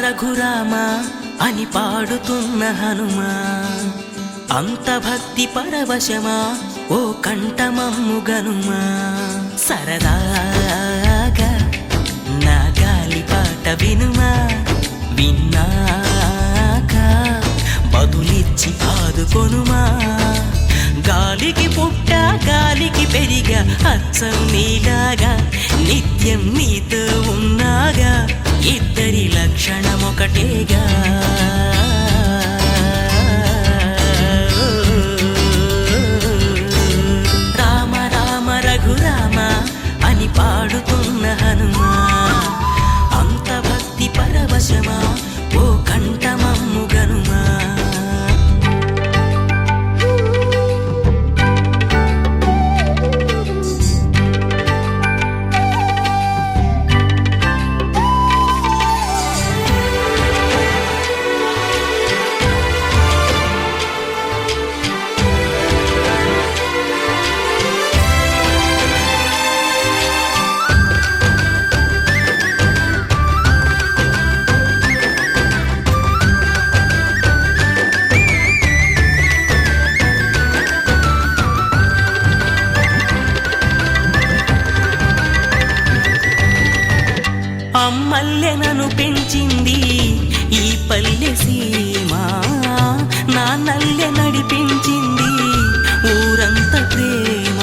రఘురామ అని పాడుతున్న హనుమా, అంత భక్తి పరవశమా ఓ కంఠమమ్ము గనుమా. సరదాగా నా గాలి పాట వినుమా, విన్నాక బదులిచ్చి ఆదుకొనుమా. గాలికి పుట్ట గాలికి పెరిగా అచ్చం నీలాగా, నిత్యం నీతో ఉన్నాగా, ఇద్దరి లక్షణమొకటేగా. రామ రామ రఘురామ అని పాడుతున్న హనుమా, అంత భక్తి పరవశమా ఓ కంఠమమ్ము గనుమా. అమ్మల్లె నన్ను పెంచింది ఈ పల్లె సీమ, నాన్నల్లె నడిపించింది ఊరంత ప్రేమ.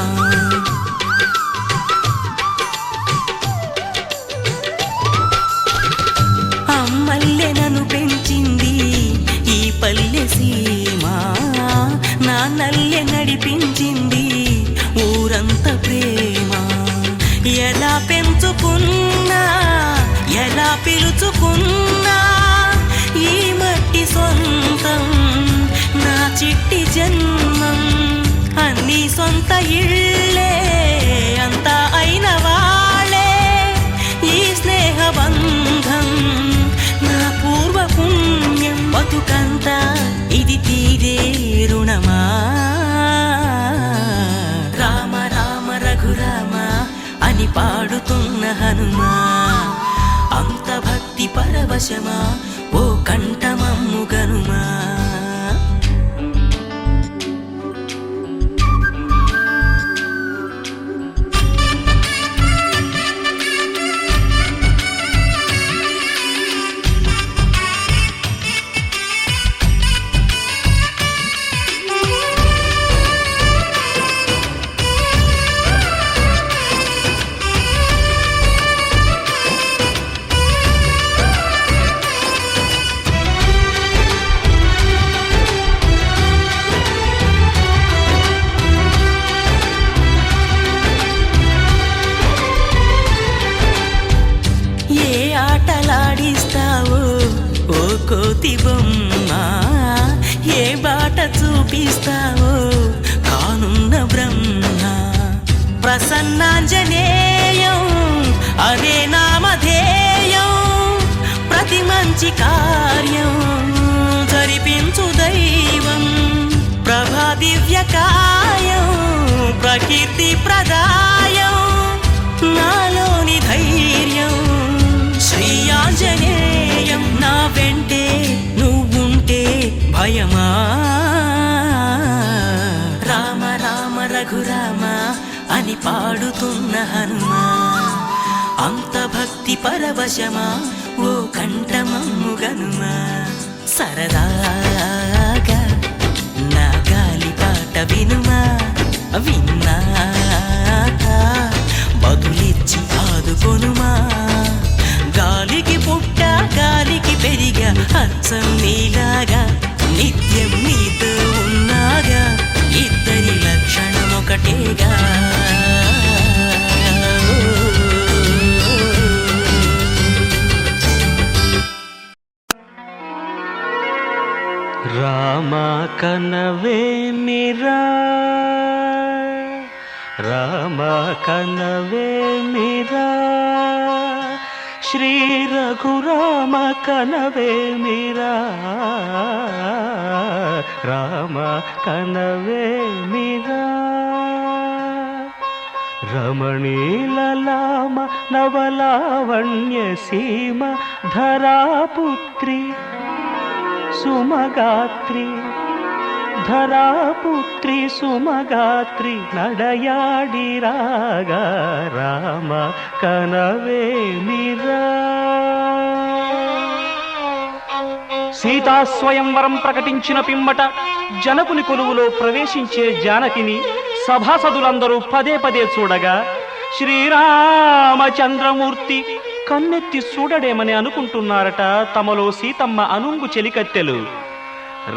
అమ్మల్లె నన్ను పెంచింది ఈ పల్లె సీమ, నాన్నల్లె నడిపించింది ఊరంత ప్రేమ. ఎలా పెంచుకున్నా ఎలా పిలుచుకున్నా ఈ మట్టి సొంతం నా చిట్టి జన్మం. అన్ని సొంత ఇళ్ళే అంతా అయిన వాళ్ళే ఈ స్నేహ బంధం నా పూర్వ పుణ్యం. బతుకంతా ఇది తీరే రుణమా. రామ రామ రఘురామ అని పాడుతున్న హనుమా, అంత భక్తి పరవశమా ఓ కంఠమమ్ము గనుమా. ఓ కోతి బొమ్మ ఏ బాట చూపిస్తావో కానున్న బ్రహ్మ. ప్రసన్నాంజనేయం అనే నామధేయం, ప్రతి మంచి కార్యం జరిపించు దైవం. ప్రభా దివ్యకాయం ప్రకీర్తి ప్రదాయం, నాలోని ధైర్యం శ్రీ ఆంజనేయం. నా వెంటే నువ్వుంటే భయమా. రామ రామ రఘురామ అని పాడుతున్న హనుమా, అంత భక్తి పరవశమా ఓ కంఠమమ్ము గనుమా. సరదాగా నా గాలి పాట వినుమా, విన్నాక బదులిచ్చి ఆదుకొనుమా. గాలికి పుట్ట గాలికి అచ్చం నీలాగా నిత్యం నీతో ఉన్నాగా ఇద్దరి లక్షణం ఒకటేగా రామ కనవేమిరా రామ కనవేమిరా శ్రీ రఘురామ కనవేమిరా రామ కనవేమిరా రమణీలలామ నవలావణ్య సీమ ధరాపుత్రి సుమగాత్రి ధరాపుత్రి సుమగాత్రి నడయాడి రాగా రామ కనవేమిరా సీతా స్వయంవరం ప్రకటించిన పిమ్మట జనకుని కొలువులో ప్రవేశించే జానకిని సభాసదులందరూ పదే పదే చూడగా శ్రీరామచంద్రమూర్తి కన్నెత్తి చూడడేమని అనుకుంటున్నారట తమలో సీతమ్మ అనుంగు చెలికత్తెలు.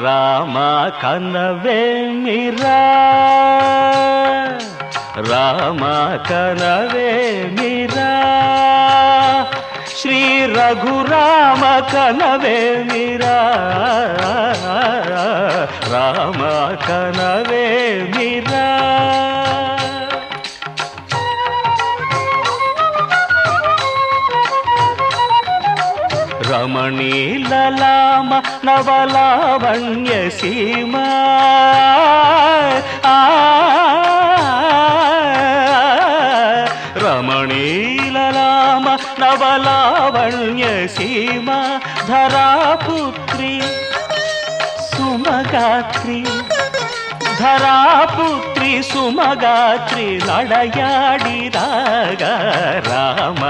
రామ కనవేమిరా రామ కనవేమిరా శ్రీ రఘురామ కనవేమిరా రామ కనవేమిరా రమణీలలామ నవలావణ్య సీమ రమణీలలామ నవలావణ్య సీమ ధరాపుత్రి సుమగాత్రి ధరాపుత్రి సుమగాత్రి నడయాడి రాగా రామ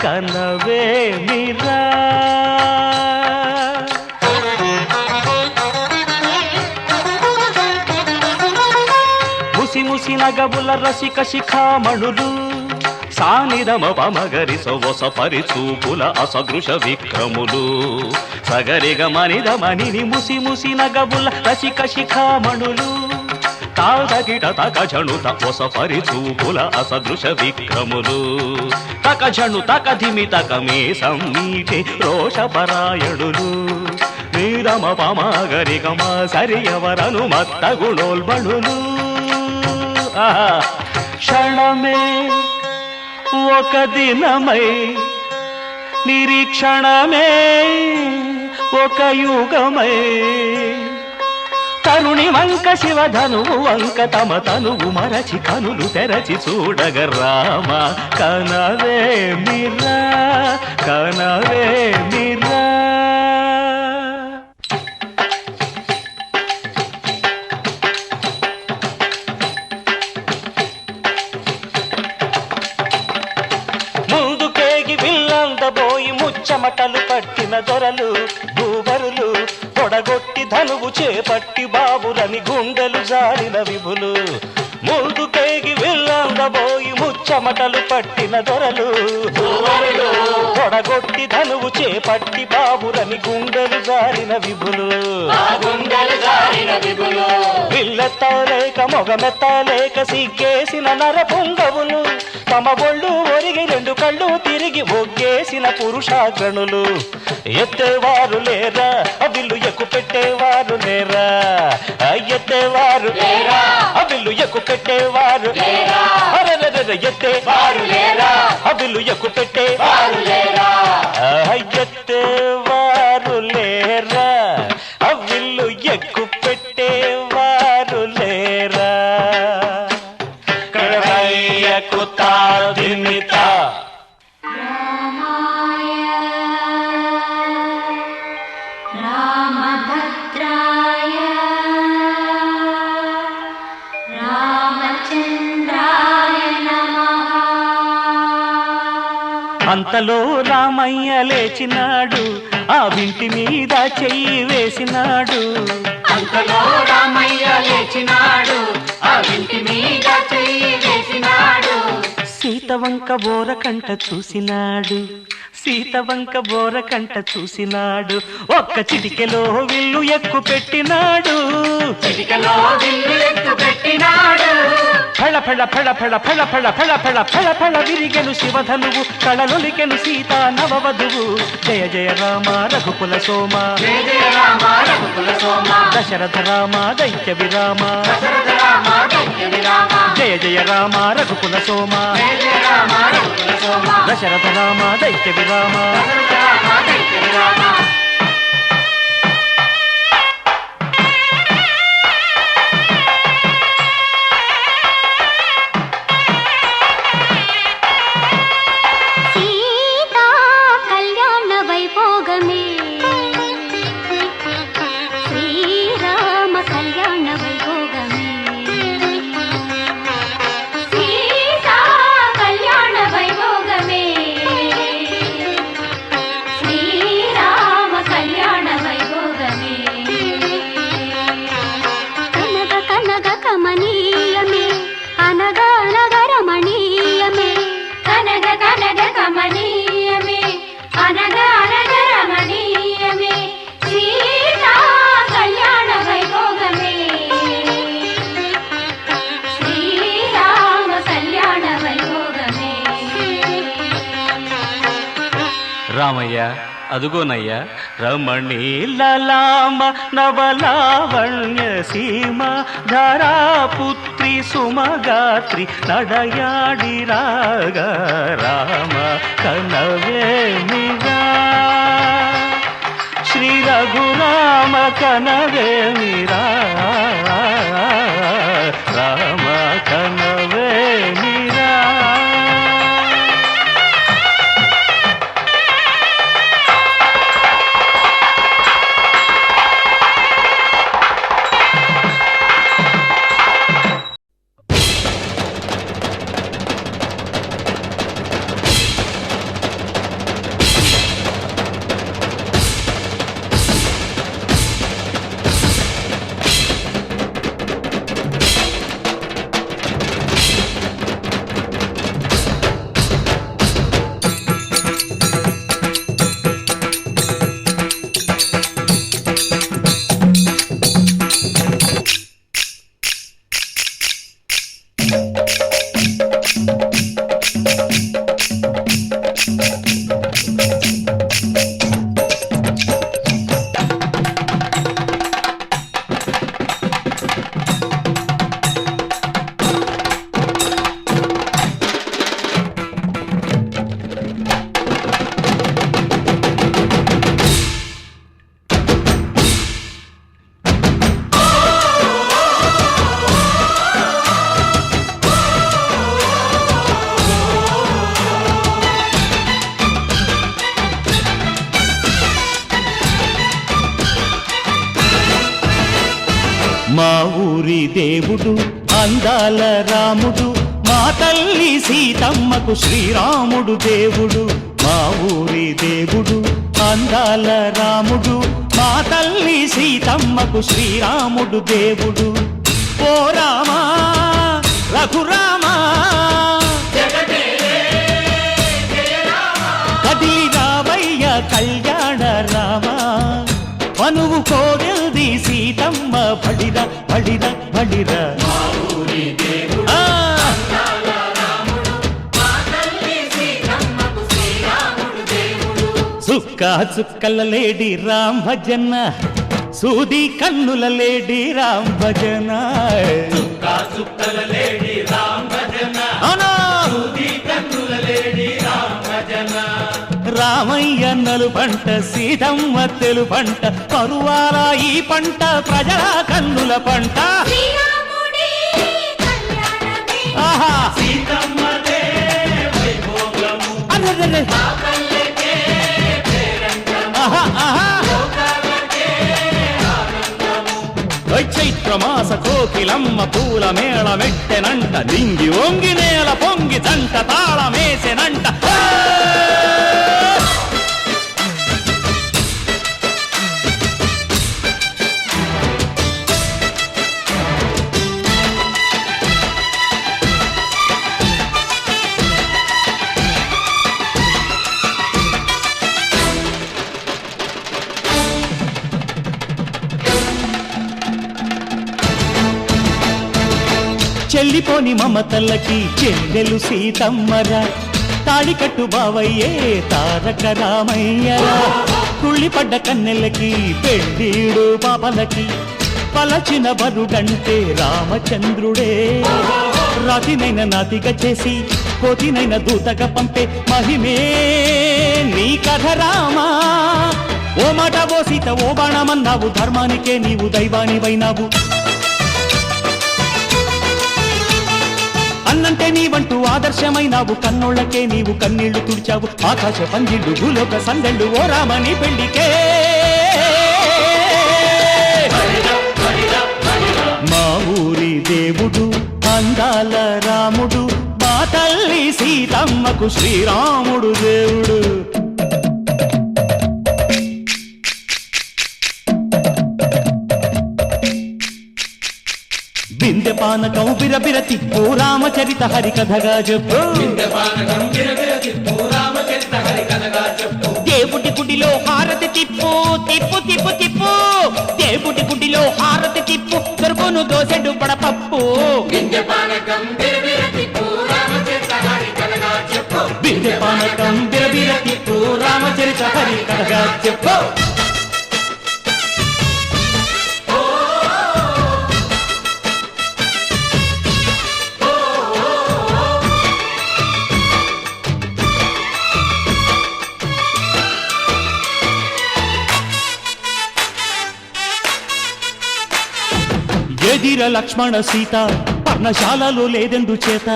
కనవేమిరా ముసి ముసి నగబుల రసిక శిఖామణులు సానిదమ పమగరి సొవస పరిచూపుల అసదృశ విక్రములు సగరిగ మనిదమని ముసి ముసి నగబుల రసిక శిఖామణులు తాదగిట తకజణుత ఒస పరిచూపుల అసదృశ విక్రములు తకజణు తకధిమి తకమే సమ్మీటి రోషపరాయణులు నీరమ పమగరిగమ సరియవరను మత్త గుణోల్బణులు క్షణమే ఒక దినమై నిరీక్షణమే ఒక యుగమై తరుణి వంక శివధనువు వంక తమ తనువు మరచి కనులు తెరచి చూడగ రామ కనవేమిరా కనవేమిరా ముందుకేగి ముచ్చమటలు పట్టిన దొరలు భూవరులు పొడగొట్టి ధనువు చేపట్టి బాబులని గుండెలు జారిన విభులు ముందుకేగి విల్లందబోయి ముచ్చమటలు పట్టిన దొరలు పొడగొట్టి ధనువు చేపట్టి బాబులని గుండెలు జారిన విభులు విల్లెత్తలేక మొగమెత్తలేక సిగ్గేసిన నర పొంగవులు తమ ఒళ్ళు ఒరిగి రెండు కళ్ళు తిరిగి ఒగ్గేసిన పురుషాగ్రణులు ఎత్తేవారు లేరా అవిల్లు ఎక్కు పెట్టేవారు లేరా ఎత్తేవారు అవిల్లు ఎక్కు పెట్టేవారు ఎత్తేవారు లేరా అవిల్లు ఎక్కు పెట్టేవారు లేరా ఎత్తేవారు లేరా అవిల్లు ఎక్కు పెట్టేవారు లేరా రామభద్రాయ రామచంద్రాయ నమః. అంతలో రామయ్య లేచినాడు ఆ వింటి మీద చెయ్యి వేసినాడు అంతలో రామయ్య లేచినాడు ఆ వింటి మీద చెయ్యి వేసినాడు సీతవంక బోరకంట చూసినాడు, సీతవంక బోరకంట చూసినాడు, ఒక్క చిటికెలో విల్లు ఎక్కు పెట్టినాడు, చిటికలో విల్లు ఎక్కు పెట్టినాడు. ఫళ ఫళ ఫళ ఫళ ఫళ ఫళ ఫళ ఫళ ఫళ ఫళ విరిగెను శివధనువు, కళలొలికెను సీతా నవవధువు. జయ జయ రామ రఘుకుల సోమ, జయ జయ రామ రఘుకుల సోమ, దశరథ రామ దైత్య విరామ, దశరథ రామ దైత్య విరామ. జయ జయ రామ రఘుకుల సోమ, జయ జయ రామ రఘుకుల సోమ, దశరథ రామ దైత్య విరామ. దశరథ రామ దైత్య విరామ. రామయ్య అదుగోనయ్యా రమణీ లలామ నవలావణ్య సీమ ధరాపుత్రి సుమగాత్రి నడయాడి రాగా రామ కనవేమిరా శ్రీ రఘురామ కనవేమిరా రామ కనవేమిరా. మా ఊరి దేవుడు అందాల రాముడు, మా తల్లి సీతమ్మకు శ్రీరాముడు దేవుడు. మా ఊరి దేవుడు అందాల రాముడు, మా తల్లి సీతమ్మకు శ్రీరాముడు దేవుడు. ఓ రామా రఘురామా కదిలి రావయ్య కళ్యాణ రామా, మనువు కోగెల్ది సీతమ్మ బడిర బడిర బడిర. సుక్క చుక్కల లేడి రామ్ భజన, సూది కన్నుల లేడి రామ్ భజన. రామయ్య నలు పంట సీతమ్మ తెలు పంట, కరువాల ఈ పంట ప్రజల కన్నుల పంట. ఆహా చైత్రమాస కోకిలమ్మ పూల మేళ మెట్టెనంట, దింగి ఒంగి నేల పొంగి జంట తాళమేసెనంట. చెల్లిపోని మమతల్లకి చెల్లెలు సీతమ్మరా, తాళికట్టు బావయ్యే తారక రామయ్యరా, తుళ్ళిపడ్డ కన్నెలకి పెళ్ళీడు పాపలకి పలచిన బరుగంటే రామచంద్రుడే, రాతినైన నాతిగా చేసి కోతినైన దూతగా పంపే మహిమే నీ కథ రామా. ఓ మాట ఓ సీత ఓ బాణమన్నావు, ధర్మానికే నీవు దైవానివైనావు. అన్నంటే నీవంటూ ఆదర్శమైనావు, కన్నోళ్ళకే నీవు కన్నీళ్లు తుడిచావు. ఆకాశ పందిళ్ళు భూలోక సందళ్ళు ఓ రామని పెళ్లికే. మా ఊరి దేవుడు అందాల రాముడు, మా తల్లి సీతమ్మకు శ్రీరాముడు దేవుడు. బిందె పానకం బిరబిర తిప్పు రామచరిత హరికథగా చెప్పు, దేవుడి గుడిలో హారతి తిప్పు తిప్పు తిప్పు తిప్పు, దేవుడి గుడిలో హారతి తిప్పు దొరుకును దోసెడు పడపప్పు. బిందె పానకం బిరబిర తిప్పు రామచరిత హరికథగా చెప్పు. ఎదిర లక్ష్మణ సీత పర్ణశాలలో లేదెందు చేత,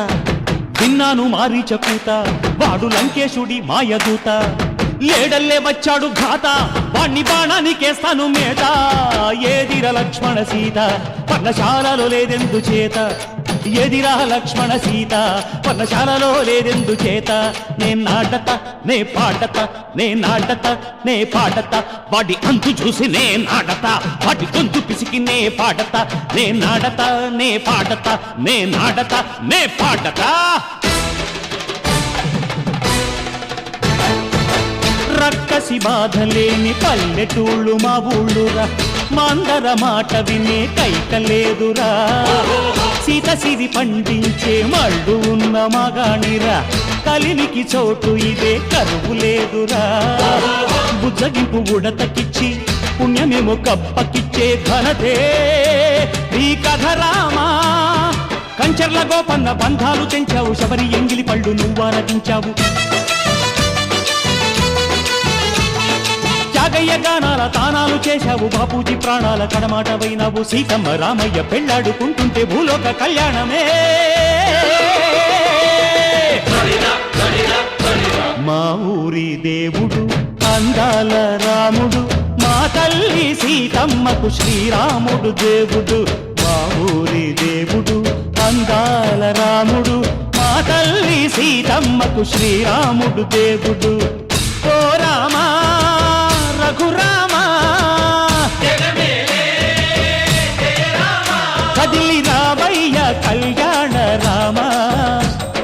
విన్నాను మారీచ కూత వాడు లంకేశుడి మాయదూత, లేడల్లే వచ్చాడు ఘాత వాణ్ణి బాణానికేస్తాను మేత. ఎదిర లక్ష్మణ సీత పర్ణశాలలో లేదెందు చేత, ఎదిరా లక్ష్మణ సీత పర్ణశాలలో లేదెందు చేత. నే నాటత నే పాటత నే నాటత నే పాటత, వాడి అంతు చూసి నే నాటత, వాడి గొంతు పిసికి నే పాటత. నే నాటత నే పాటత నే నాటత నే పాటత. రక్కసి బాధలేని పల్లెటూళ్ళు మా ఊళ్ళురా, మందర మాట వినే కైకలేదురా, సీత సిరి పండించే మళ్ళు ఉన్న మగాణిరా, కలిమికి చోటు ఇదే కరువు లేదురా. బుజ్జగింపు ఉడతకిచ్చి పుణ్యమేమో కప్పకిచ్చే ఘనతే ఈ కథ రామా. కంచర్ల గోపన్న బంధాలు తెంచావు, శబరి ఎంగిలి పళ్ళు నువ్వారగించావు, త్యాగయ్య గానాల తానాలు చేశావు, బాపూజీ ప్రాణాల కడమాటవైనావు. సీతమ్మ రామయ్య పెళ్ళాడుకుంటుంటే భూలోక కళ్యాణమే. మా ఊరి దేవుడు అందాల రాముడు, మా తల్లి సీతమ్మకు శ్రీరాముడు దేవుడు. మా ఊరి దేవుడు అందాల రాముడు, మా తల్లి సీతమ్మకు శ్రీరాముడు దేవుడు. ఓ రామా రఘురామా కదిలి రావయ్య కళ్యాణ రామ,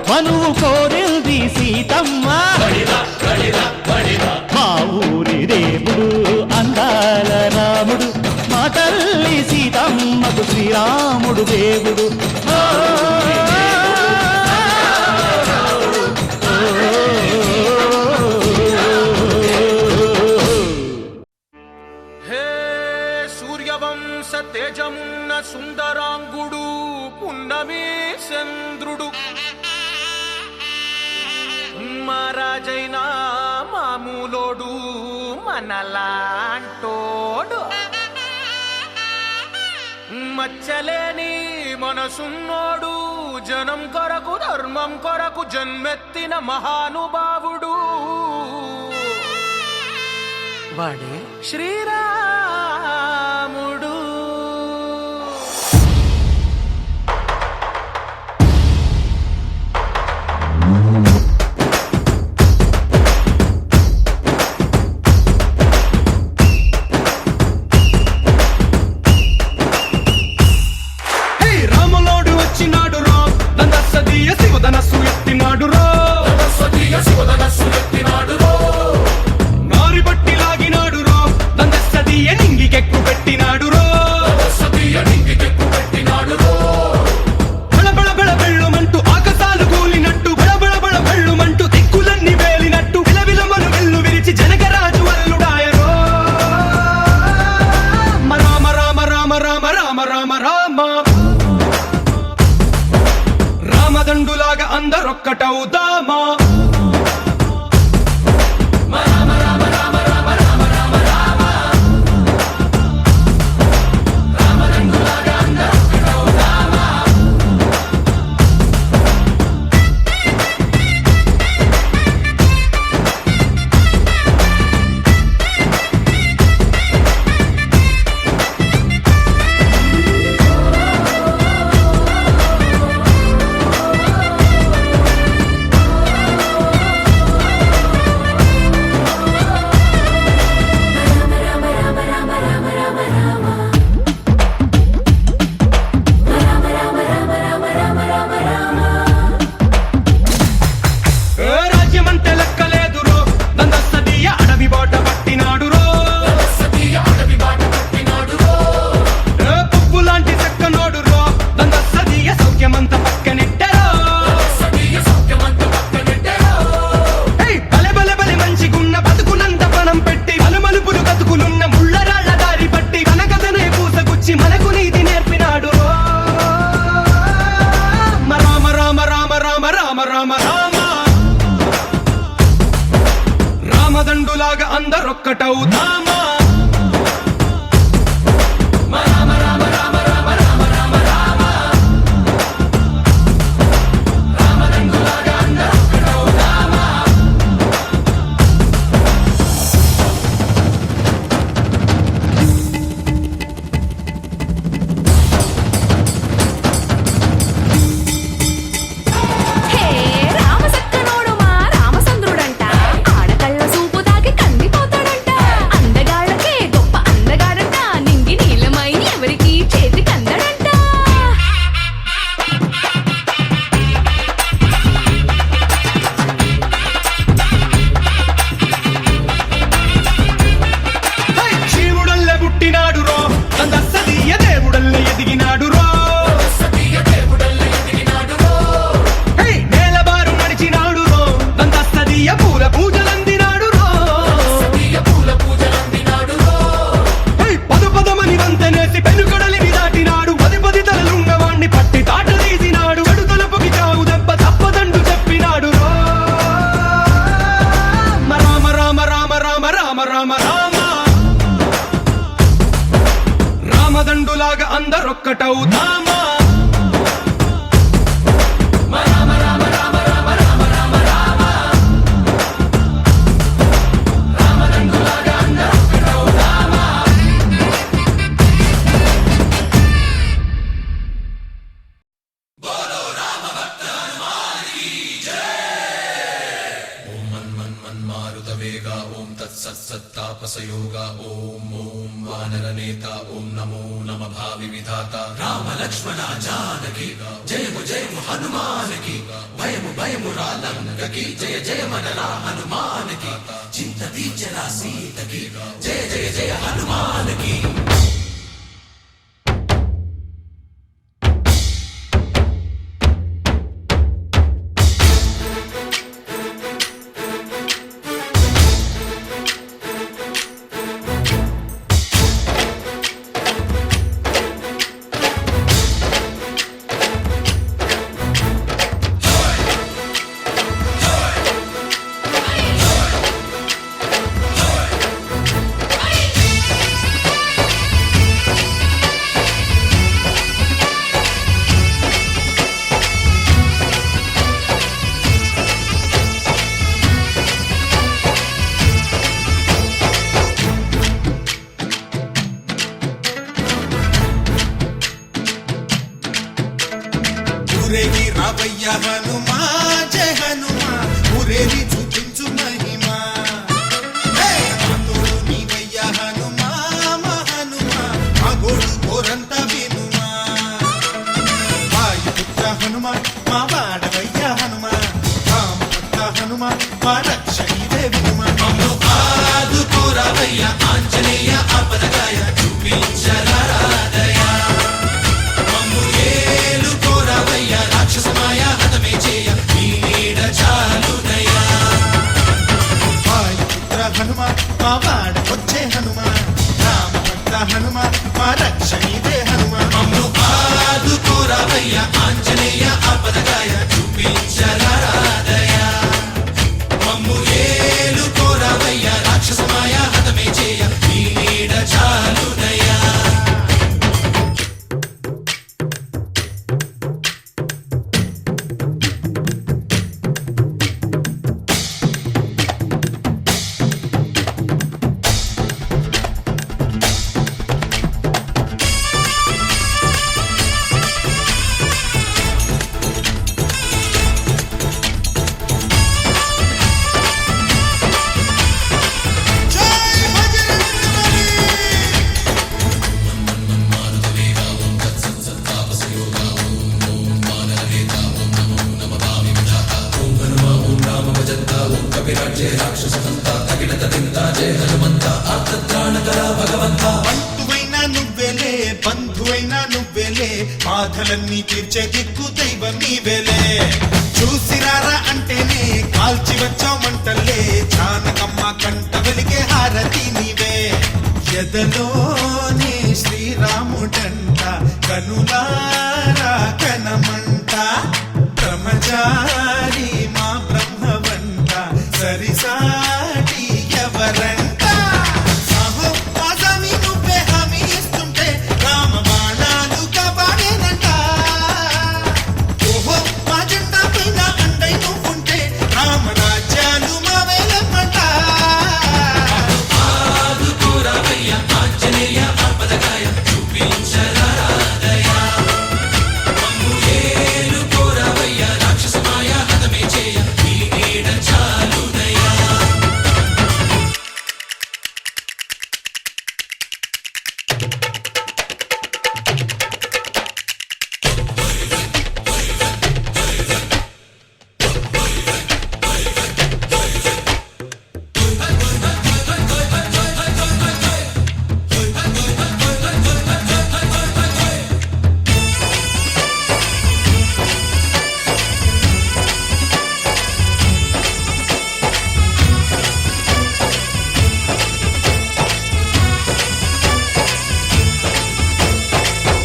మనువు కోరింది సీతమ్మ. మా ఊరి దేవుడు అందాల రాముడు, మా తల్లి సీతమ్మకు శ్రీరాముడు దేవుడు. తేజమున్న సుందరాంగుడు పున్నమి చంద్రుడు, మహారాజైనా మామూలోడు మనలాంటోడు, మచ్చలేని మనసున్నోడు, జనం కొరకు ధర్మం కొరకు జన్మెత్తిన మహానుభావుడు వాడే శ్రీరాముడు. నారి బట్టి లాగినాడు రో దందస్తీయ హనుమంతులాగా అందరొక్కటవుదామా ఓం తత్సత్తాపసయోగా ఓం ఓం వానరనేత ఓం నమో నమ భావి విధాత రామ లక్ష్మణ జానకి జయము జయము హనుమానకి భయము భయము రాలంకకి జయ జయ మనరా హనుమానకి చింత తీర్చరా సీతకి జయ జయ జయ హనుమానకి ఊరేగి రావయ్య హనుమా జయ హనుమా ఊరేగి చూపించు మహిమా తోడు నీవయ్య హనుమా మా హనుమా మా గోడు కోరంత వినుమా వాయుపుత్ర హనుమా మా వాడవయ్య హనుమా రామపుత్ర హనుమా మా రక్షణీదే వినుమా మమ్ము ఆదుకోరావయ్య ఆంజనేయ ఆపదగాయ చూపించరాదయ మమ్ము ఏలుకోరావయ్య రాక్షసమాయ హతమే చేయ నీ నీడ చాలునయ్యా వాయుపుత్ర హనుమా మా వాడవచ్చే హనుమా రామపుత్ర హనుమా మా రక్షణీదే హనుమా మమ్ము ఆదుకోరావయ్య ఆంజనేయ ఆపదగాయ చూపించరాదయ మమ్ము ఏలుకోరావయ్య రాక్షసమాయ హతమే చేయ నీ నీడ చాలునయ్యా జై బజరంగబలి బంధువైనా నువ్వేలే బంధువైనా నువ్వేలే బాధలన్నీ తీర్చే దిక్కు దైవం నీవేలే చూసిరారా అంటేనే కాల్చి వచ్చామంటలే జానకమ్మ కంట వెలిగే హారతి నీవే ఎదలోనే శ్రీరాముడంట కనులారా కనమంట బ్రహ్మచారి మా బ్రహ్మవంట సరిసాటి ఎవరంట సాహో ఆజామి నువ్వే హామీ ఇస్తుంటే రామ బాణాలు కాపాడేనంట ఓహో మా జెండా పైన అండై నువ్వుంటే రామరాజ్యాలు మా వేలమంట ఆదుకోరావయ్య ఆంజనేయ ఆపదగాయ చూపించరాదయ మమ్ము ఏలుకోరావయ్య రాక్షసమాయ హతమే చేయ నీ నీడ చాలునయ్యా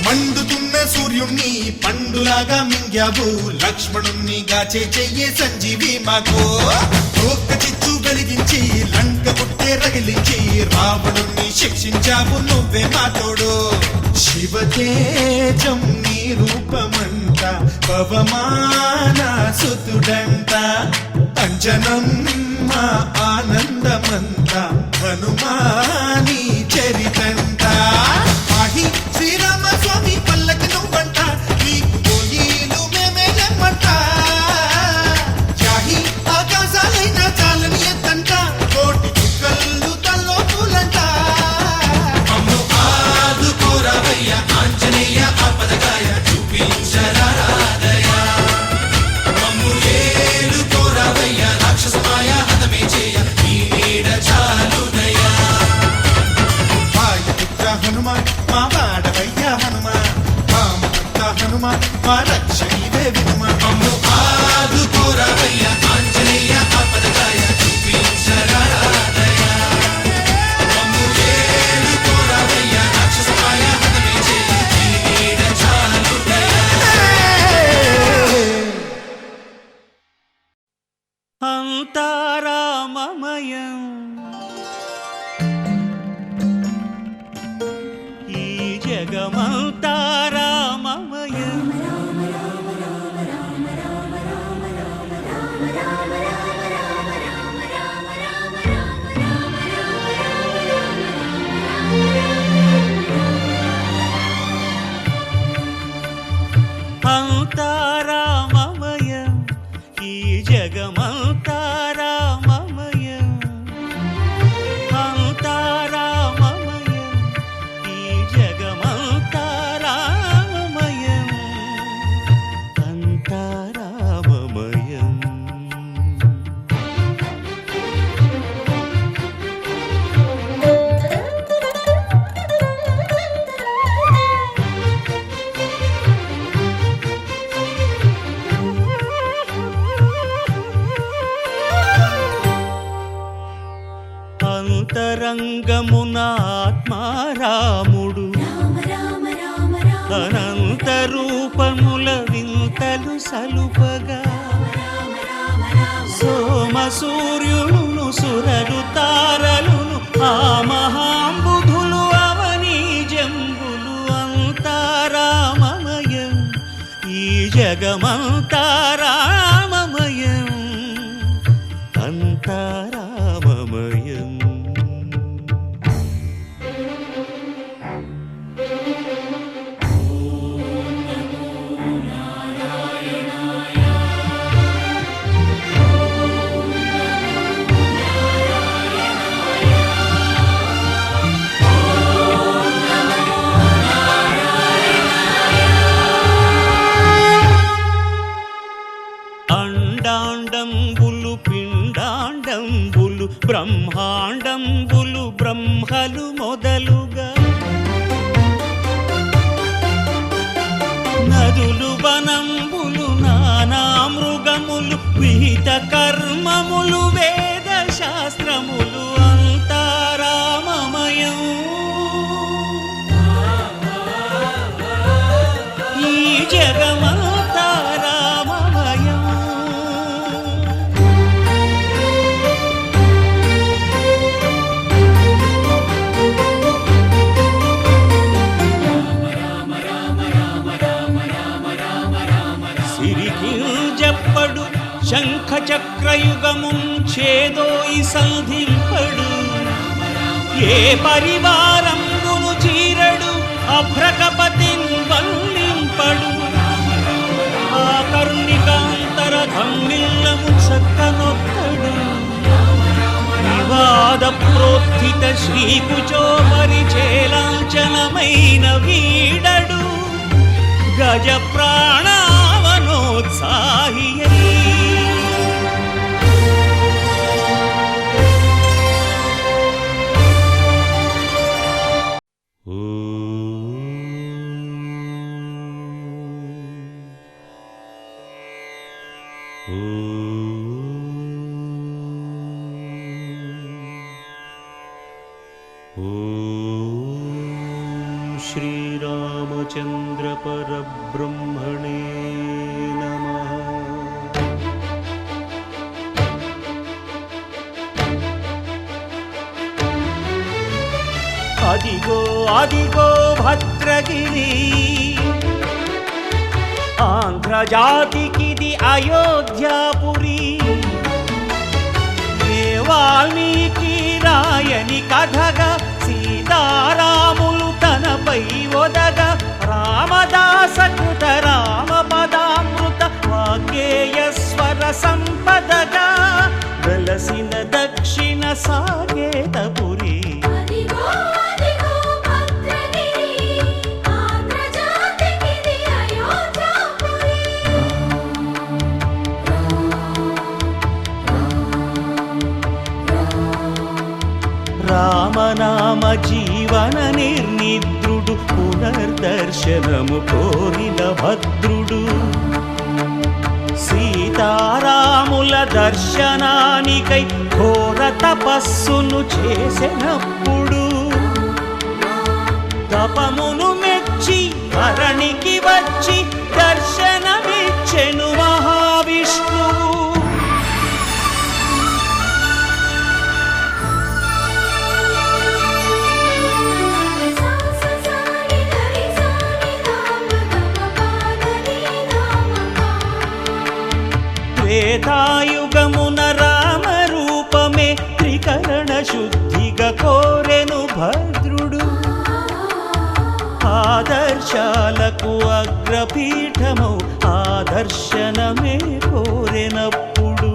మండుతున్న సూర్యుణ్ణి పండులాగా మింగావు లక్ష్మణుణ్ణి గాచే చెయ్యే సంజీవి మాకు తోక చిచ్చు వెలిగించి లంక పుట్టే రగిలించి రావణుణ్ణి శిక్షించావు నువ్వే మా తోడు. శివతేజం నీ రూపమంట పవమాన సుతుడంట అంజనం మా ఆనందమంత హనుమాని చరితంట. ఆహి శ్రీరామ స్వామి పల్లకి నువ్వంట నీకు పోయిలు మేమే లెమ్మంట. జాహి ఆకాశాలైన చాలని ఎత్తంట కోటి చుక్కలు తల్లో పూలంట. మమ్ము ఆదుకోరావయ్య ఆంజనేయ ఆపదగాయ చూపించరాదయ. మమ్ము ఏలుకోరావయ్య రాక్షస మాయ హతమే చేయ నీ నీడ చాలునయ. వాయుపుత్ర హనుమ మా వాడవయ్య హనుమ రామభక్త హనుమ మా రక్షణీవే వినుమ. మమ్ము ఆదుకోరావయ్య ఆంజనేయ ఆపదగాయ చూపించరాదయ. మమ్ము ఏలుకోరావయ్య రాక్షస మాయ హతమే చేయ నీ నీడ చాలునయ. అంతారామమయం ఈ జగమంతారామమయం. అంతారామమయం ఈ జగమంతారామమయం. అంతారామమయం ఈ జగమంతారామమయం. అంతారామమయం. అంతరంగమున ఆత్మారాముడు అనంత రూపముల వింతలు సలుపగా సోమ సూర్యులను సురలు తారలును ఆ మహాంబుధులు అవనీ జంబులు. అంతారామమయం ఈ జగమంతారామమయం. అంతారామమయం. అండాండంబులు పిండాండంబులు బ్రహ్మాండంబులు బ్రహ్మలు మొదలుగా నదులు వనంబులు నానా మృగములు విహిత కర్మములు వేద శాస్త్రములు. అంతారామమయం ఈ జగమంతారామమయం. సిరికింజప్పడు శంఖ చక్రయుగముం చేదోయి సంధింపడు. ఏ పరివారంబును చీరడు అభ్రకపతిన్ వల్లింపడు. ఆ కరుణికాంతర ధమ్మిల్లము చక్కనొక్కడు. వివాద ప్రోత్థిత శ్రీకుచో పరిచేలాంఛనమైన వీడడు. గజ ప్రాణావనోత్సాహియై श्रीरामचंद्र परब्रह्मणे नमः। అదిగో అదిగో భద్రగిరి, ఆంధ్రజాతికిది అయోధ్యాపురి. ఏ వాల్మీకి రాయని కథగా సీతారాములు తనపై ఒదగా, రామదాస కృత రామ పదామృత వాగ్గేయ స్వర సంపదగా వెలసిన దక్షిణ సాకేతపురి. రామనామ జీవన నిర్నిద్రుడు, పునర్దర్శనము కోరిన భద్రుడు. సీతారాముల దర్శనానికై ఘోర తపస్సును చేసినప్పుడు, తపమును మెచ్చి ధరణికి వచ్చి దర్శనమిచ్చెను మహావిష్ణువు. త్రేతాయుగమున రామ రూపమే త్రికరణ శుద్ధిగా కోరెను భద్రుడు. ఆదర్శాలకు అగ్రపీఠమౌ ఆదర్శనమే కోరెనప్పుడు.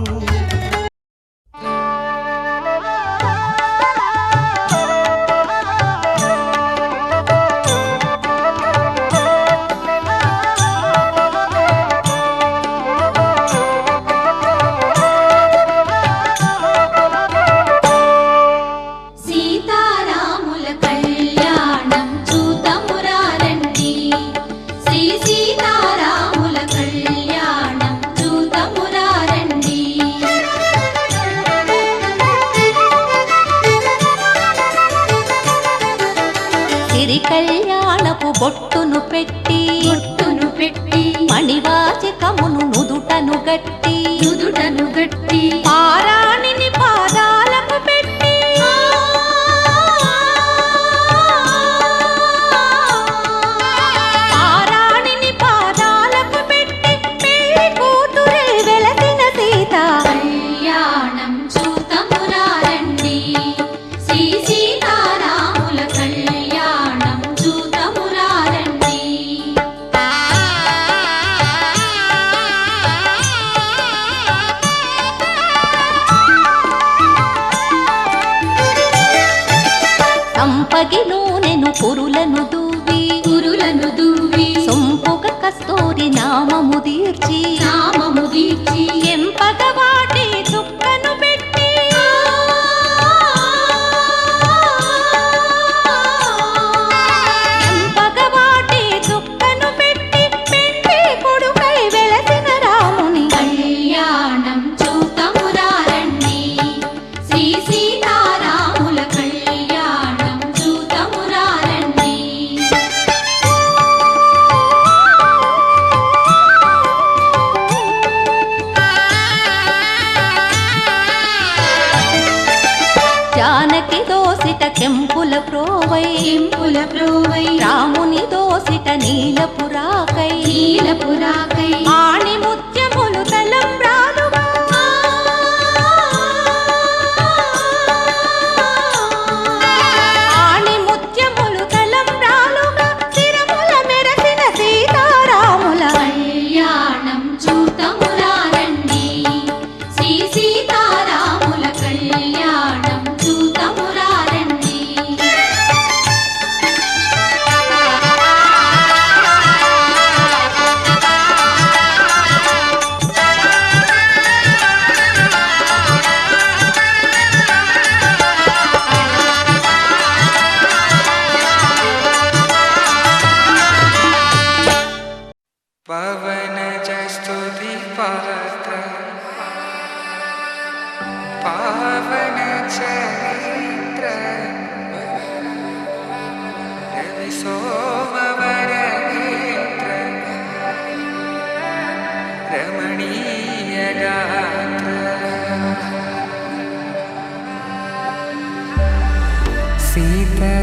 కళ్యాణపు బొట్టును పెట్టి మణివాచకమును నుదుటను గట్టి పారాణిని పాదాలకు పెట్టి పారాణిని పాదాలకు పెట్టి పెళ్లి కూతురే వెలసిన సీత కళ్యాణం చూతమురారండి. శ్రీ సీతారాముల కళ్యాణం చూతమురారండి. సంపగి నూనెను పురులను దూవి సొంపుగ కస్తూరి నామము దీర్చి ఎంపగ వాటి చుక్కను పెట్టి ఎంపగ వాటి చుక్కను పెట్టి పెండి కొడుకై వెలసిన రాముని కళ్యాణం చూతమురారండి. శ్రీ సీతారాముల కళ్యాణం చూతమురారండి. జానకి దోసిట కెంపుల ప్రోవై రాముని దోసిట నీలపురాకై ఆణి ముత్యములు తలంబ్రాలుగా ఆణి ముత్యములు తలంబ్రాలుగా శిరముల మెరసిన సీతారాముల కళ్యాణం చూతమురారండి. శ్రీ సీతారాముల కళ్యాణం చూతమురారండి. पवनजस्तुति पात्र पावन चरित्र रवि सोमवर नेत्र रमणीय गात्र सीता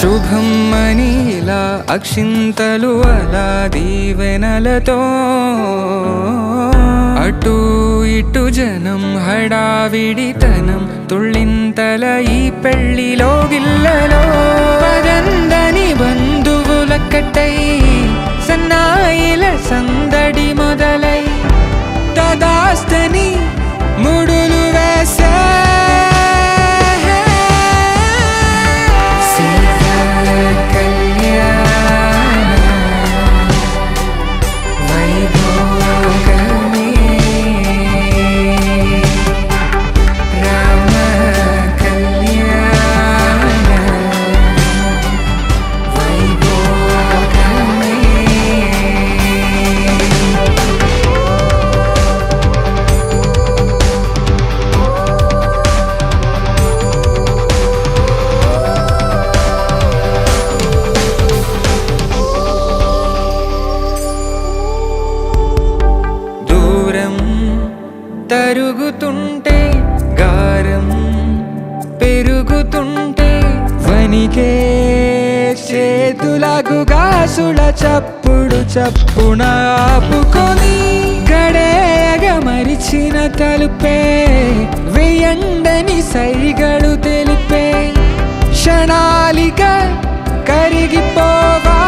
శుభం అని ఇలా అక్షింతలు అలా దీవెనలతో అటు ఇటు జనం హడావిడితనం తుళ్ళింతల ఈ పెళ్లిలో గిల్లలో పదందని బంధువుల కట్టై సన్నాయిల సందడి మొదలై తదాస్తని ముడులు వేసే తరుగుతుంటే గారం పెరుగుతుంటే వనికే చేతులకు గాసుల చప్పుడు చప్పున ఆపుకొని గడేయగ మరిచిన తలుపే వేయండని సైగడు తెలిపే క్షణాలిక కరిగిపోవా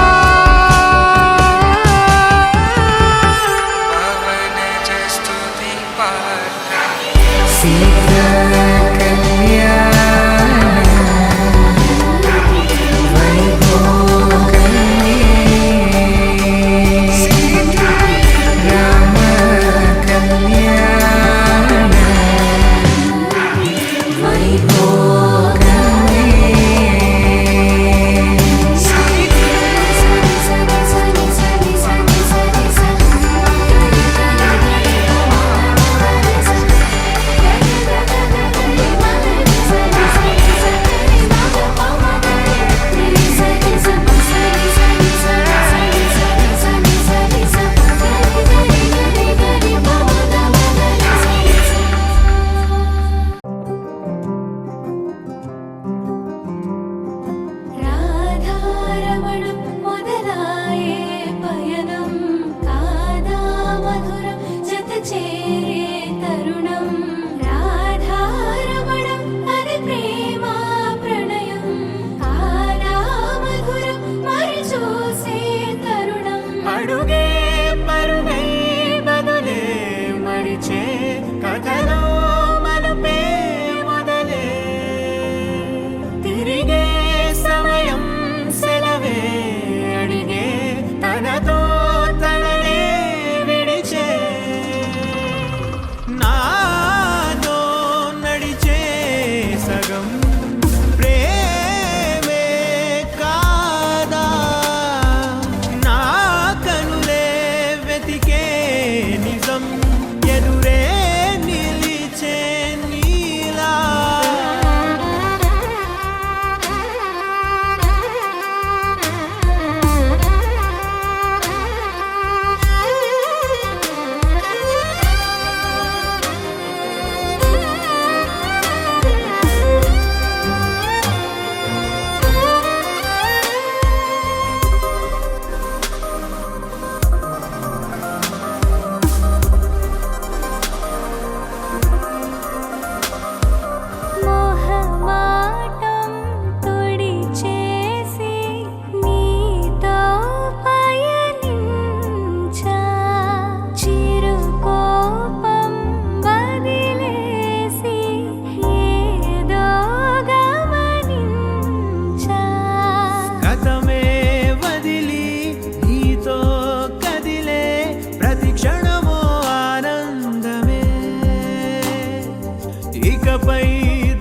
ఇకపై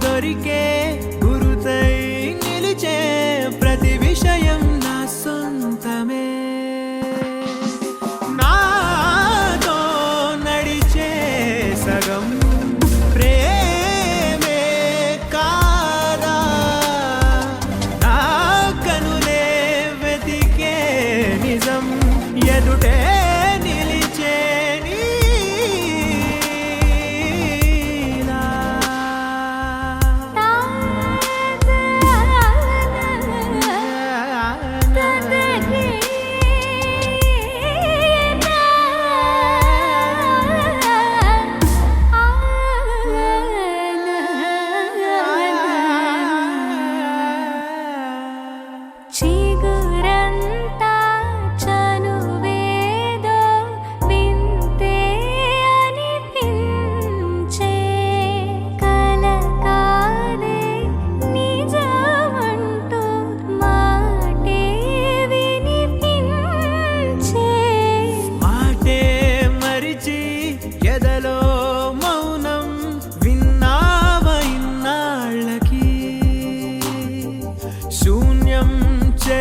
దొరికే గురుతై నిలిచే ప్రతి విషయం నా సొంతమే నాతో నడిచే సగం ప్రేమే కాదా నా కనులే వెతికే నిజం ఎదుటే నిలిచే నీలా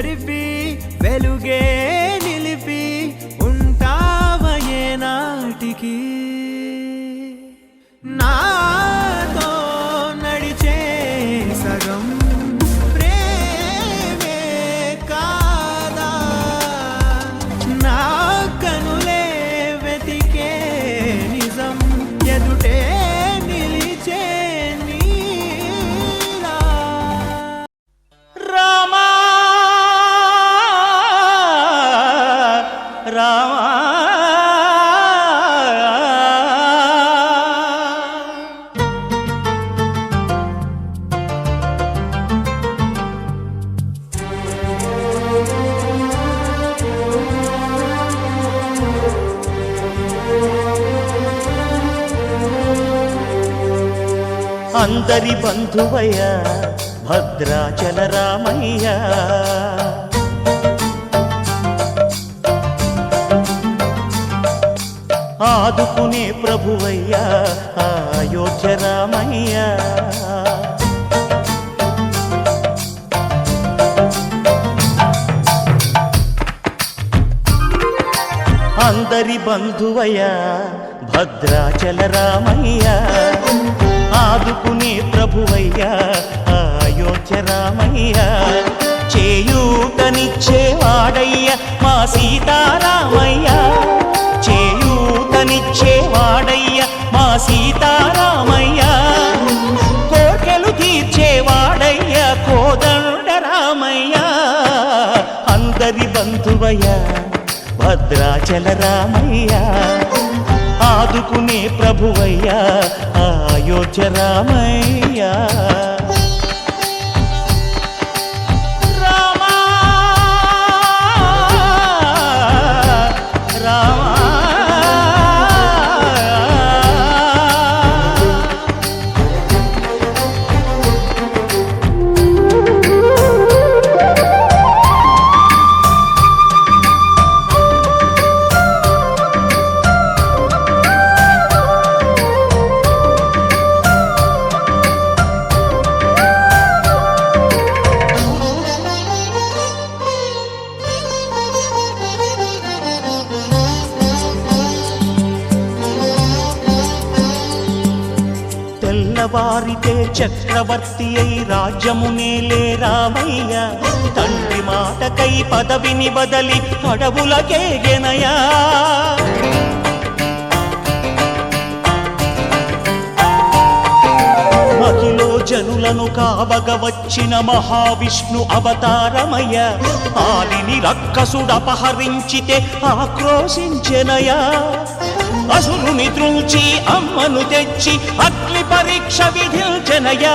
చెరిపి వెలుగే నిలిపి ఉంటావయే నాటికి నాతో నడిచే సగం ప్రేమే కాదా నా కనులే వెతికే నిజం ఎదుటే నిలిచే నీలా రామా రామా అందరి బంధువయ్య భద్రాచల రామయ్య ఆదుకునే ప్రభువయ్య అయోధ్య రామయ్య అందరి బంధువయ్య భద్రాచల రామయ్య ఆదుకునే ప్రభువయ్య అయోధ్య రామయ్య చేయూతనిచ్చేవాడయ్య మా సీతారామయ్య చేయూతనిచ్చేవాడయ్య మా సీతారామయ్య కోర్కెలు తీర్చేవాడయ్య కోదండ రామయ్య అందరి బంధువయ్య భద్రాచల రామయ్య ఆదుకునే ప్రభువయ్య అయోధ్య రామయ్య రామా రామా తెల్లవారితే చక్రవర్తి అయి రాజ్యమునేలే రామయ్య తండ్రి మాటకై పదవిని బదలి అడవులకేగెనయా మహిలో జనులను కావగ వచ్చిన మహావిష్ణు అవతారమయ్య ఆలిని రక్కసుడపహరించితే ఆక్రోశించెనయా అసురుని ద్రుంచి అమ్మను తెచ్చి అగ్ని పరీక్ష విధించెనయ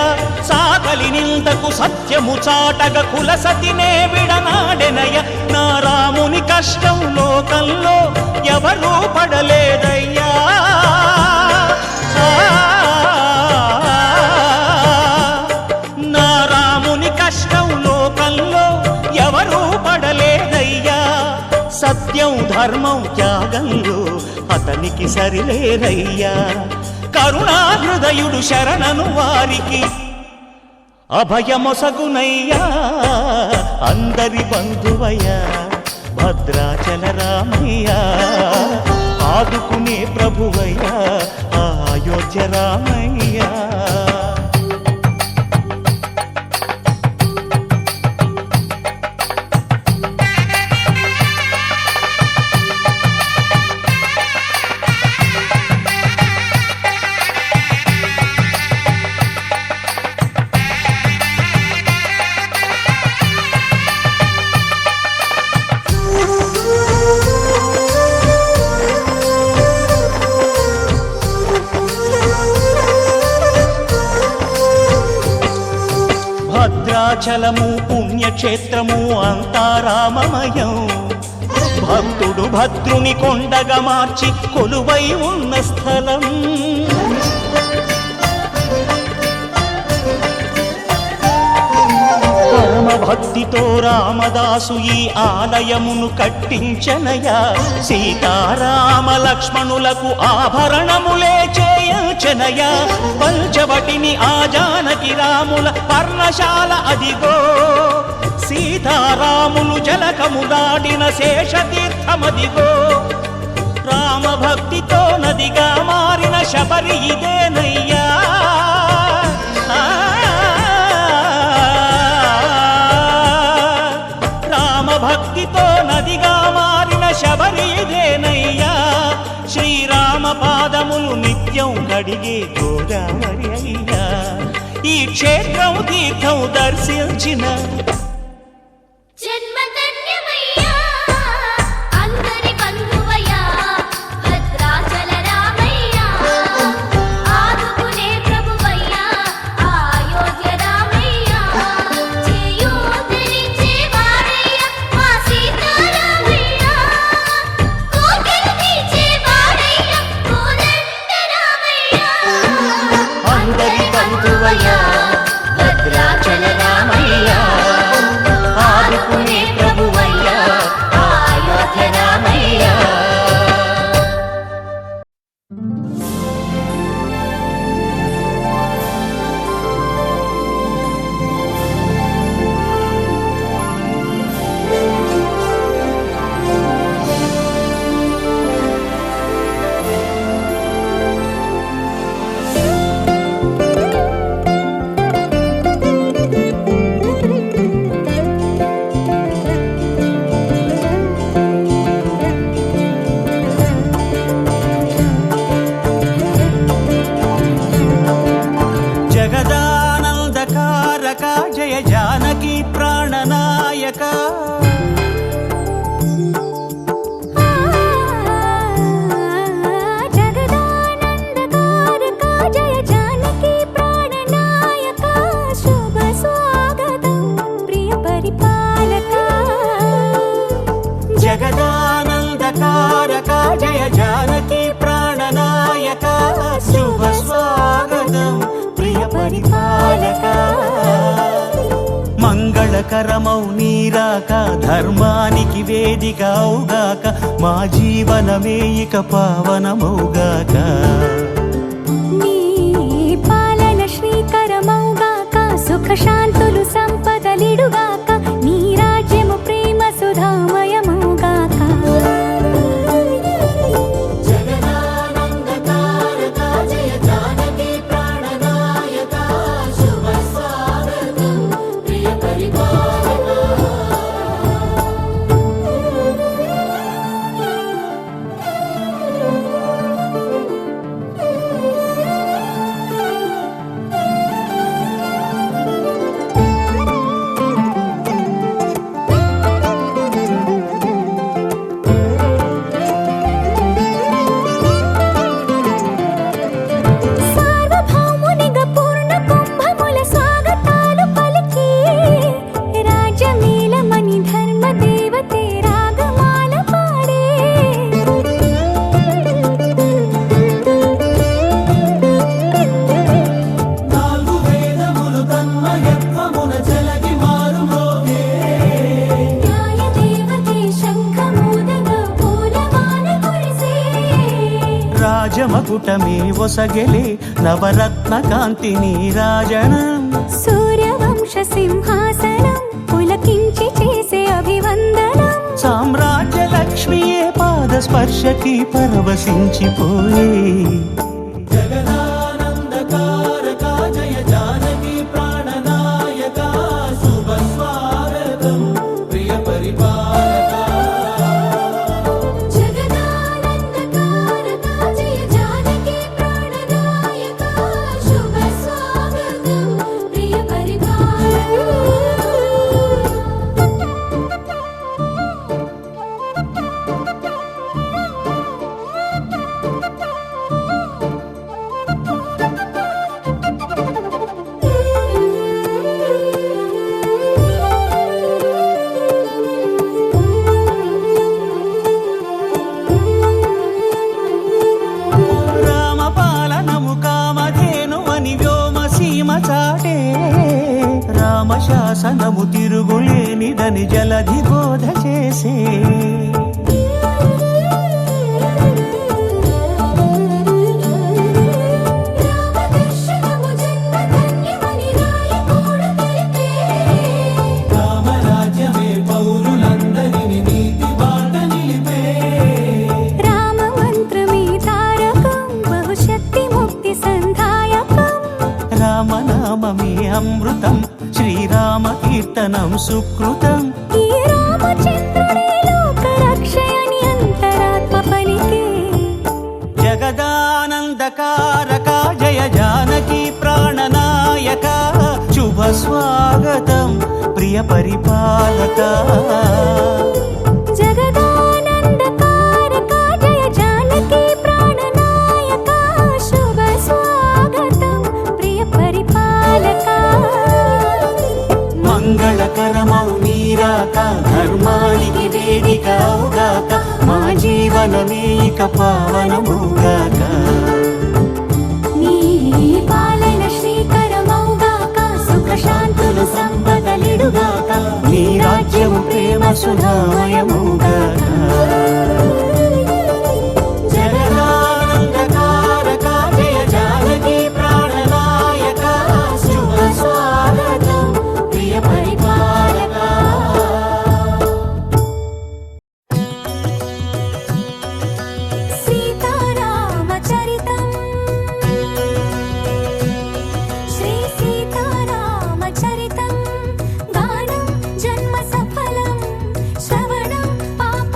సాగలి నిందకు సత్యము చాటగ కుల సతినే విడనాడెనయ నా రాముని కష్టం లోకంలో ఎవరూ పడలేదయ్యా నా రాముని కష్టం లోకంలో ఎవరూ పడలేదయ్యా సత్యం ధర్మం త్యాగంలో అతనికి సరిలేరయ్యా కరుణాహృదయుడు శరణను వారికి అభయమొసగునయ్యా అందరి బంధువయ్య భద్రాచల రామయ్య ఆదుకునే ప్రభువయ్య అయోధ్య రామయ్య భద్రాచలము పుణ్యక్షేత్రము అంతా రామమయం భక్తుడు భద్రుని కొండగా మార్చి కొలువై ఉన్న స్థలం పరమ భక్తితో రామదాసు ఈ ఆలయమును కట్టించనయా సీతారామ లక్ష్మణులకు ఆభరణములే చేయించనయా పంచవటిని ఆ జానకి రాముల పర్ణశాల అదిగో సీతారాములు జలకము దాటిన శేషతీర్థమదిగో రామభక్తితో నదిగా మారిన శబరి ఇదేనయ్యా రామభక్తితో నదిగా మారిన శబరి ఇదేనయ్యా శ్రీరామ పాదములు నిత్యం కడిగే గోదావరి అయ్యా ఈ క్షేత్రం తీర్థం దర్శించిన జన్మధన్యమయ్యా అందరి బంధువయ్యా భద్రాచల రామయ్యా ఆదుకునే ప్రభువయ్యా అయోధ్య రామయ్యా చేయూతనిచ్చే వాడయ్యా మా సీతారామయ్యా కోకిల తీర్చే వాడయ్యా కోదండ రామయ్యా అందరి బంధువయ్యా భద్రాచల రామయ్యా ఆదుకునే ప్రభువయ్యా అయోధ్య రామయ్యా జగదానందకారక జయ జానకి ప్రాణనాయక జగదానందకారక జయ జానకి ప్రాణనాయక శుభ స్వాగతం ప్రియ పరిపాలక జగదానందకారక జయ జానకి ప్రాణనాయక శుభ స్వాగతం ప్రియ పరిపాలక మంగళకరమౌ నీరాక ధర్మానికి వేదికవుగాక మా జీవనమే ఇక పావనమౌగాక నీ పాలన శ్రీకరమౌగాక సుఖ శాంతులు సంపదలిడుగాక నీ రాజ్యము ప్రేమ సుధామయమౌగాక జగదానందకారక జయ జానకి ప్రాణనాయక శుభ స్వాగతం ప్రియ పరిపాలక సార్వభౌమునిగా పూర్ణ కుంభముల స్వాగతాలు పలికి రాజమేళమణి ధర్మ దేవతే రాగమాల పాడే నాలుగు వేదములు తన్మయత్వమున జలగి మారు మోగే న్యాయ దేవతే శంఖమూదగా పూలమాల కురిసే రాజమకుటమే ఒసగెలే నవరత్న కాంతిని రాజనం సూర్యవంశ సింహాసనం పులకించి చేసే అభివందనం సామ్రాజ్య లక్ష్మియే పాద స్పర్శకి పరవశించిపోయే జగదానందకారక జయ జానకి ప్రాణనాయక శుభ స్వాగతం ప్రియ పరిపాలక జగదానందకారక జయ జానకి ప్రాణనాయక శుభ స్వాగతం ప్రియ రామపాలనము కామధేను అని వ్యోమసీమ చాటే రామశాసనము తిరుగులేనిదని జలధి బోధ చేసే రామదర్శనము జన్మధన్యమని రాయకూడ తెలిపే రామరాజ్య నామమే అమృతం శ్రీరామ కీర్తనం సుకృతం ఈ రామచంద్రుడే లోక రక్షయని అంతరాత్మ పలికే జగదానందకారక జయ జానకి ప్రాణనాయక శుభ స్వాగతం ప్రియ పరిపాలక జగదానందకారక జయ జానకి ప్రాణనాయక శుభ స్వాగతం ప్రియ పరిపాలక మంగళకరమౌ నీరాక ధర్మానికి వేదిక అవుగాక మా జీవనమే ఇక పావనముగాక నీ పాలన శ్రీకరమౌగాక సుఖ శాంతులు సంపదలిడుగాక నీ రాజ్యము ప్రేమ సుధామయముగాక జగదానందకారక జయ జానకి ప్రాణనాయక శుభ స్వాగతం ప్రియ పరిపాలక సీతారామచరితం శ్రీ సీతారామచరితం గానం జన్మ సఫలం శ్రవణం పాప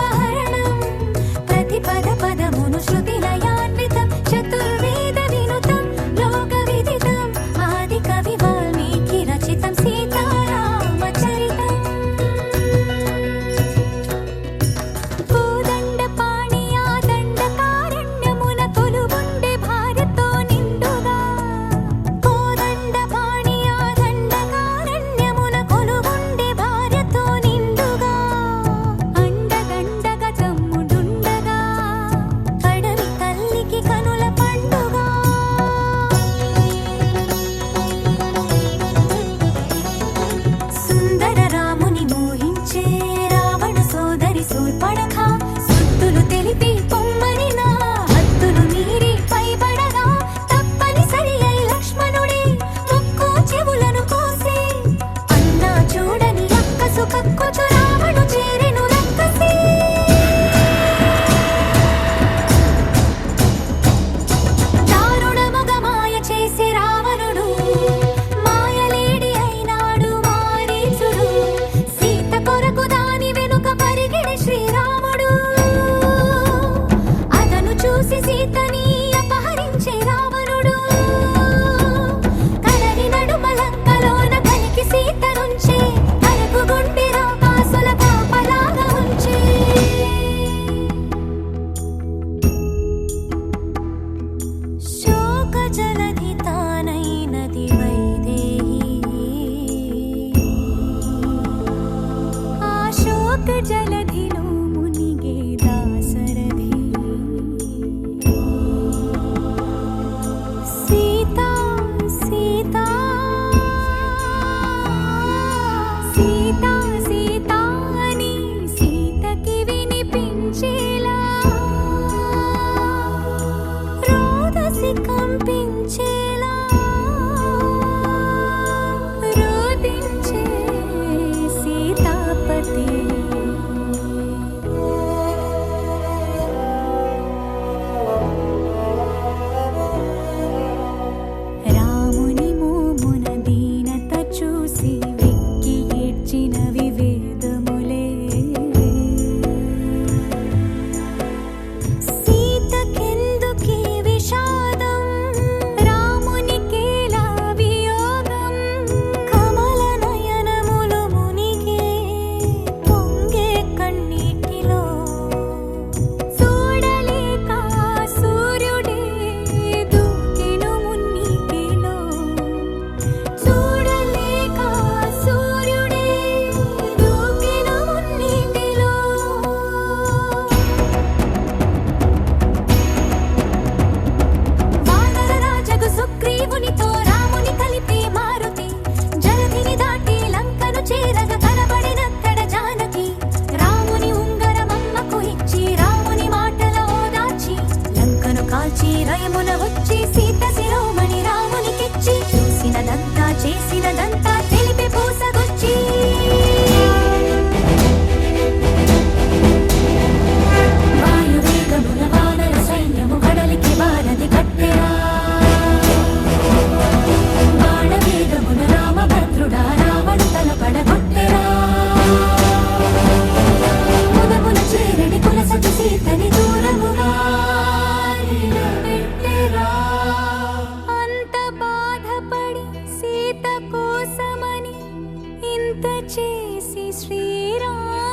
చేసి శ్రీరాముడు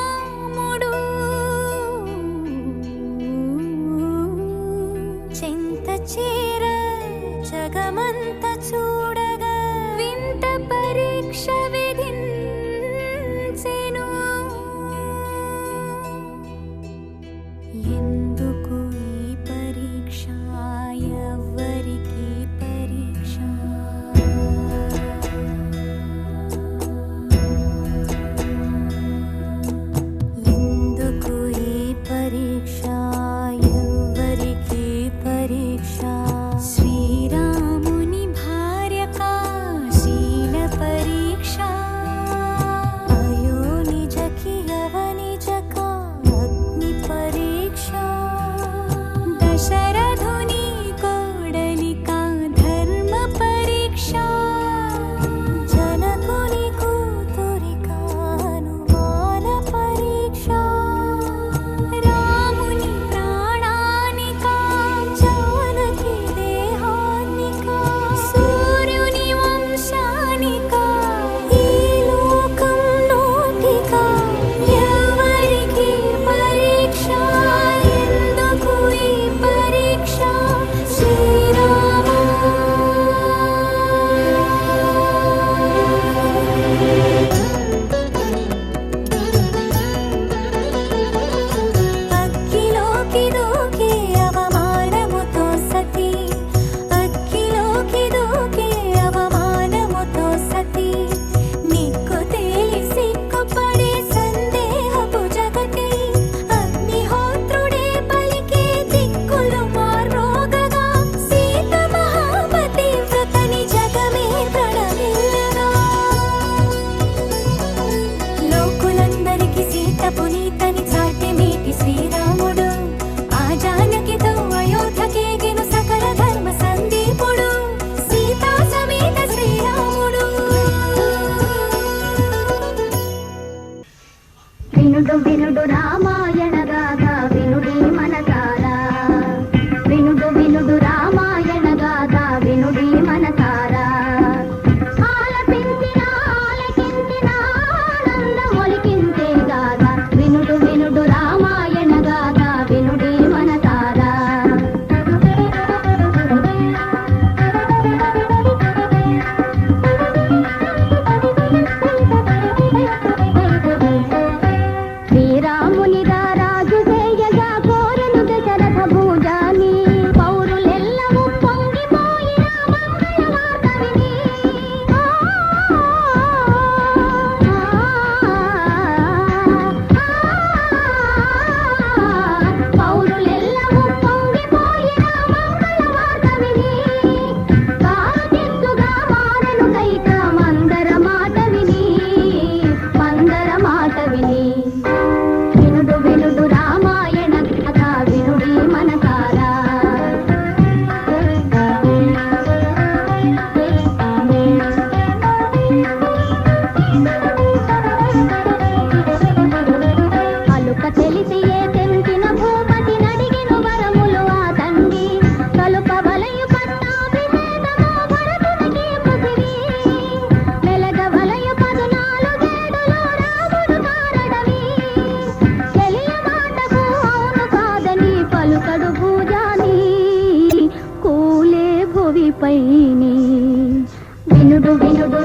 చెంత చేర జగమంత చూడగా వింత పరీక్ష విధించెను. ఎందుకు ఈ పరీక్ష, ఎవ్వరికి పరీక్ష? ఎందుకు ఈ పరీక్ష, ఎవ్వరికి పరీక్ష? శ్రీరాముని భార్యకా శీల పరీక్ష, అయో నిజకి అవనిజకా అగ్ని పరీక్ష, దశరథుని కోడలికా ధర్మ పరీక్ష, జనకుని కూతురికా అనుమాన పరీక్ష, రాముని ప్రాణానికా జానకి దేహానికా, సూర్యుని వంశానికా ఈ లోకం నోటికా, ఎవరికి పరీక్ష? ఎందుకు ఈ పరీక్ష? అగ్గిలోకి దూకే అవమానముతో సతి, అగ్గిలోకి దూకే అవమానముతో సతి, నిక్కు తేలి సిగ్గుపడే సందేహపు జగతి, అగ్నిహోత్రుడే పలికే దిక్కులు మార్రోగగా, సీత మహాపతి వ్రతని జగమే ప్రణమిల్లగా, లోకులందరికి సీత పునీతని చాటి మీటి శ్రీరాముడు, ఆ జానకితో అయోధ్యకేగెను సకల ధర్మ సందీపుడు, సీతా సమేత శ్రీరాముడు. వినుడు వినుడు రామాయణ గాథ వినుడి మనసారా, వినుడు వినుడు రామాయణ గాథ వినుడి మనసారా, ఆలపించిన ఆలకించిన ఆనందమొలికించే గాథ, వినుడు వినుడు రామాయణ గాథ వినుడి మనసారా. శ్రీరాముని రాజు చేయగా కోరెను దశరథ భూజాని, పౌరులెల్లము పొంగిపోయిన మంగళ వార్త విని, పౌరులెల్లము పొంగిపోయిన మంగళ వార్త విని, కారు చెట్టుగా మారెను కైక మందర మాట విని, మందర మాట విని, వినుడు వినుడు రామాయణ కథ వినుడి మనసారా. అలుక తెలిసి ఏ తెంచిన భూపతి నడిగిన వరములు ఆ తండ్రి, కలుప వలయు పట్టాభిషేకము భరతునికి పృథివీ, మెలగ వలయు 14 రాముడు కారడవి, చెలియ మాటకు అవును కాదని పలుకడు భూజాని, కూలే భువిపైని, వినుడు వినుడు